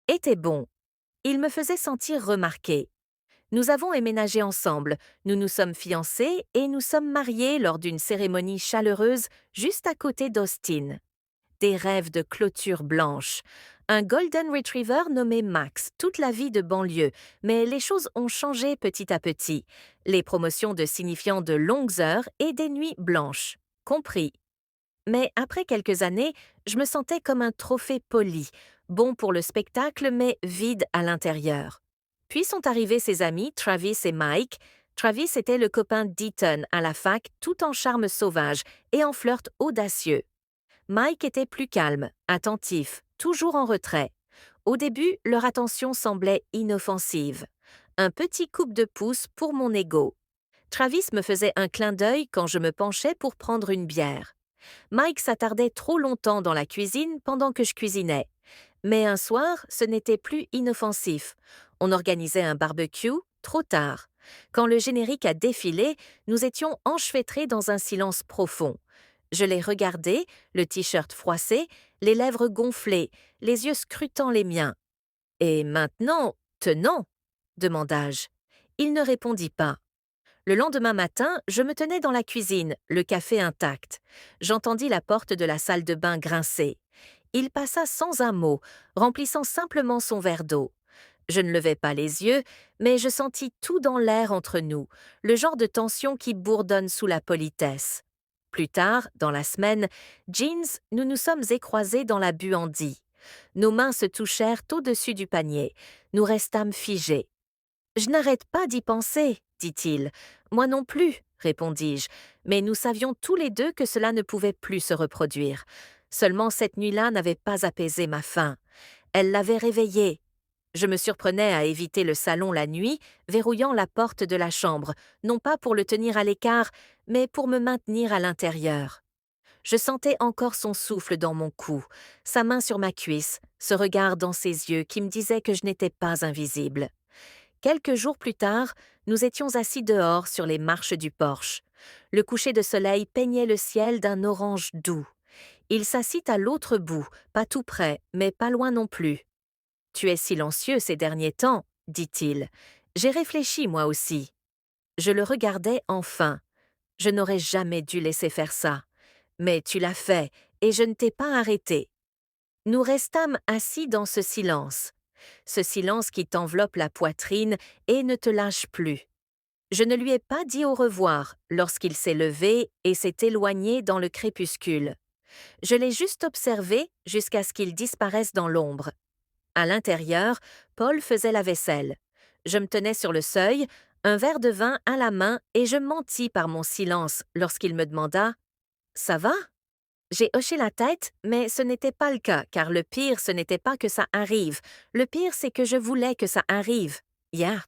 était bon. Il me faisait sentir remarqué. Nous avons emménagé ensemble, nous nous sommes fiancés et nous sommes mariés lors d'une cérémonie chaleureuse juste à côté d'Austin. Des rêves de clôture blanche. Un Golden Retriever nommé Max, toute la vie de banlieue, mais les choses ont changé petit à petit. Les promotions de signifiant de longues heures et des nuits blanches. Compris. Mais après quelques années, je me sentais comme un trophée poli, bon pour le spectacle mais vide à l'intérieur. Puis sont arrivés ses amis Travis et Mike. Travis était le copain d'Ethan à la fac, tout en charme sauvage et en flirt audacieux. Mike était plus calme, attentif, toujours en retrait. Au début, leur attention semblait inoffensive. Un petit coupe de pouce pour mon ego. Travis me faisait un clin d'œil quand je me penchais pour prendre une bière. Mike s'attardait trop longtemps dans la cuisine pendant que je cuisinais. Mais un soir, ce n'était plus inoffensif. On organisait un barbecue, trop tard. Quand le générique a défilé, nous étions enchevêtrés dans un silence profond. Je les regardais, le t-shirt froissé, les lèvres gonflées, les yeux scrutant les miens. Et maintenant, tenant, demandai-je. Il ne répondit pas. Le lendemain matin, je me tenais dans la cuisine, le café intact. J'entendis la porte de la salle de bain grincer. Il passa sans un mot, remplissant simplement son verre d'eau. Je ne levai pas les yeux, mais je sentis tout dans l'air entre nous, le genre de tension qui bourdonne sous la politesse. Plus tard, dans la semaine, Jeans, nous nous sommes écroisés dans la buandie. Nos mains se touchèrent au-dessus du panier. Nous restâmes figés. Je n'arrête pas d'y penser, dit-il. Moi non plus, répondis-je, mais nous savions tous les deux que cela ne pouvait plus se reproduire. Seulement cette nuit-là n'avait pas apaisé ma faim. Elle l'avait réveillée. Je me surprenais à éviter le salon la nuit, verrouillant la porte de la chambre, non pas pour le tenir à l'écart, mais pour me maintenir à l'intérieur. Je sentais encore son souffle dans mon cou, sa main sur ma cuisse, ce regard dans ses yeux qui me disait que je n'étais pas invisible. Quelques jours plus tard, nous étions assis dehors sur les marches du porche. Le coucher de soleil peignait le ciel d'un orange doux. Il s'assit à l'autre bout, pas tout près, mais pas loin non plus. « Tu es silencieux ces derniers temps, dit-il. J'ai réfléchi moi aussi. » Je le regardais enfin. Je n'aurais jamais dû laisser faire ça. Mais tu l'as fait, et je ne t'ai pas arrêté. Nous restâmes assis dans ce silence qui t'enveloppe la poitrine et ne te lâche plus. Je ne lui ai pas dit au revoir lorsqu'il s'est levé et s'est éloigné dans le crépuscule. Je l'ai juste observé jusqu'à ce qu'il disparaisse dans l'ombre. À l'intérieur, Paul faisait la vaisselle. Je me tenais sur le seuil, un verre de vin à la main et je mentis par mon silence lorsqu'il me demanda « Ça va ?» J'ai hoché la tête, mais ce n'était pas le cas, car le pire, ce n'était pas que ça arrive. Le pire, c'est que je voulais que ça arrive. Yeah.